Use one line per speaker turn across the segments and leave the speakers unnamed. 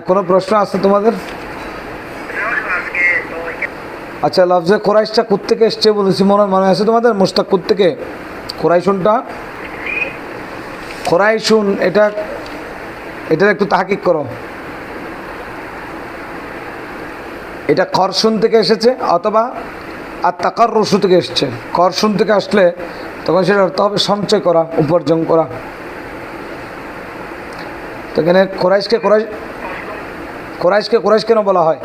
কোনো প্রশ্ন আছে তোমাদের? আচ্ছা, লফজে কোরাইশটা কোত্থেকে এসছে বলেছি মনে আছে তোমাদের? মুশতাক কোত্থেকে? কোরাইশুনটা কোরাইশুন, এটা একটু তাহকিক করো। এটা করশুন থেকে এসেছে অথবা আর তাকাররুসু থেকে এসছে। করশুন থেকে আসলে তখন সেটা অর্থ হবে সঞ্চয় করা, উপার্জন করা। তো এখানে কোরাইশকে কোরাইশ কেন বলা হয়?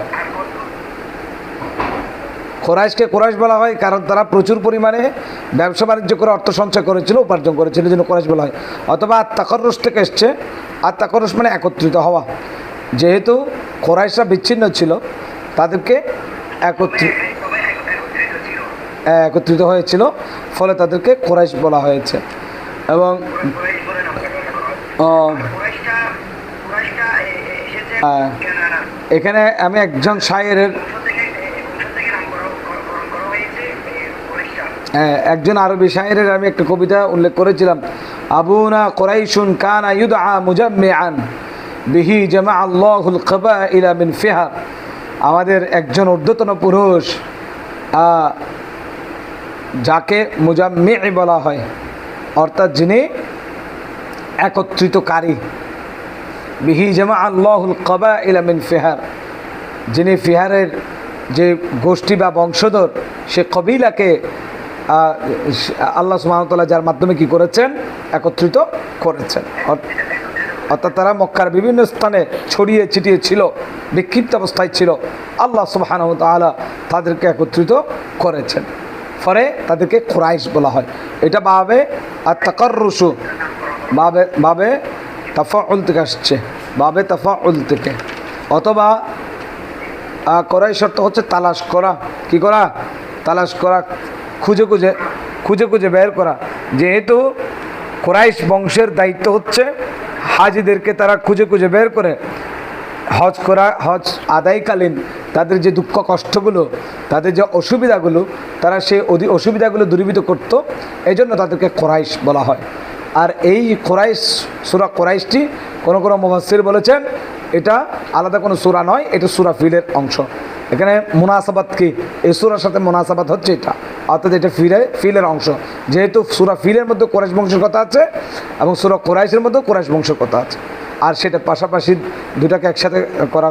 কোরাইশকে কোরাইশ বলা হয় কারণ তারা প্রচুর পরিমাণে ব্যবসা বাণিজ্য করে অর্থ সঞ্চয় করেছিল, উপার্জন করেছিল, এই জন্য কোরাইশ বলা হয়। অথবা তাকাররুস থেকে এসছে। আর তাকাররুস মানে একত্রিত হওয়া। যেহেতু কোরাইশরা বিচ্ছিন্ন ছিল, তাদেরকে একত্রিত হয়েছিল, ফলে তাদেরকে কোরাইশ বলা হয়েছে। এবং এখানে আমি একজন শায়েরের একজন আরবি শায়েরের আমি একটা কবিতা উল্লেখ করেছিলাম। আবুনা কুরাইশুন কানা ইউদআ মুজাম্মিআন বিহি জামা আল্লাহুল কাবাইলা মিন ফিহার। আমাদের একজন ঊর্ধ্বতন পুরুষ যাকে মুজাম্মি বলা হয়, অর্থাৎ যিনি একত্রিতকারী। বিহি জামা আল্লাহুল কাবাইলা মিন ফিহার, যিনি ফিহারের যে গোষ্ঠী বা বংশধর, সে কবিলাকে আল্লাহ সুবহানাহু ওয়া তাআলা যার মাধ্যমে কি করেছেন? একত্রিত করেছেন। অর্থাৎ তারা মক্কার বিভিন্ন স্থানে ছড়িয়ে ছিটিয়ে ছিল, বিক্ষিপ্ত অবস্থায় ছিল। আল্লাহ সুবহানাহু ওয়া তাআলা তাদেরকে একত্রিত করেছেন, ফলে তাদেরকে কুরাইশ বলা হয়। এটা বাবে আর তাকাররুসু, বাবে তাফাউল থেকে আসছে, বাবে তাফাউল থেকে। অথবা কুরাইশ অর্থ হচ্ছে তালাশ করা। কি করা? তালাশ করা, খুঁজে খুঁজে বের করা। যেহেতু কুরাইশ বংশের দায়িত্ব হচ্ছে হাজিদেরকে তারা খুঁজে বের করে হজ করা, হজ আদায়কালীন তাদের যে দুঃখ কষ্টগুলো, তাদের যে অসুবিধাগুলো, তারা সেই অসুবিধাগুলো দূরীভূত করত। এই জন্য তাদেরকে কুরাইশ বলা হয়। আর এই কুরাইশ, সূরা কুরাইশটি কোনো মুফাসসির বলেছেন এটা আলাদা কোনো সূরা নয়, এটা সূরা ফিলের অংশ। এখানে মুনাসাবাত কি? এই সূরার সাথে মুনাসাবাত হচ্ছে এটা, অর্থাৎ এটা ফিলের অংশ। যেহেতু সূরা ফিলের মধ্যে কুরাইশ বংশের কথা আছে এবং সূরা কুরাইশের মধ্যে কুরাইশ বংশের কথা আছে, আর সেটা পাশাপাশি দুটাকে একসাথে করা